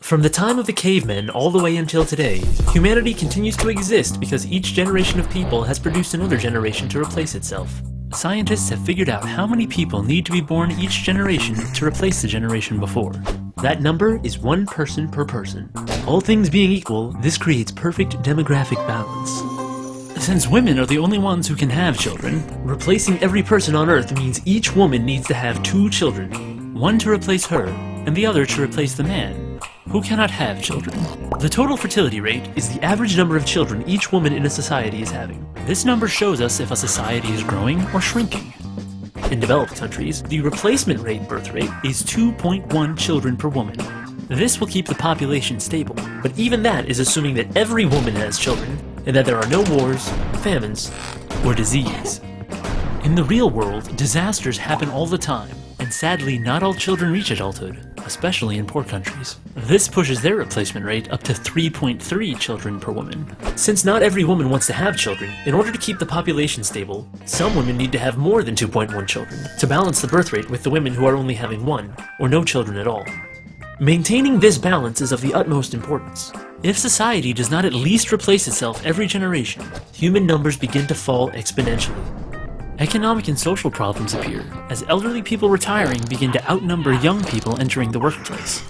From the time of the cavemen all the way until today, humanity continues to exist because each generation of people has produced another generation to replace itself. Scientists have figured out how many people need to be born each generation to replace the generation before. That number is 1 person per person. All things being equal, this creates perfect demographic balance. Since women are the only ones who can have children, replacing every person on Earth means each woman needs to have 2 children, one to replace her, and the other to replace the man, who cannot have children. The total fertility rate is the average number of children each woman in a society is having. This number shows us if a society is growing or shrinking. In developed countries, the replacement rate birth rate is 2.1 children per woman. This will keep the population stable, but even that is assuming that every woman has children, and that there are no wars, famines, or disease. In the real world, disasters happen all the time, and sadly not all children reach adulthood, especially in poor countries. This pushes their replacement rate up to 3.3 children per woman. Since not every woman wants to have children, in order to keep the population stable, some women need to have more than 2.1 children to balance the birth rate with the women who are only having 1 or no children at all. Maintaining this balance is of the utmost importance. If society does not at least replace itself every generation, human numbers begin to fall exponentially. Economic and social problems appear, as elderly people retiring begin to outnumber young people entering the workplace.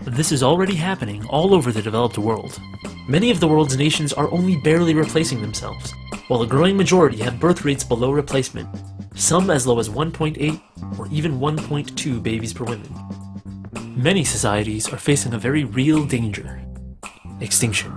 This is already happening all over the developed world. Many of the world's nations are only barely replacing themselves, while a growing majority have birth rates below replacement, some as low as 1.8 or even 1.2 babies per woman. Many societies are facing a very real danger: extinction.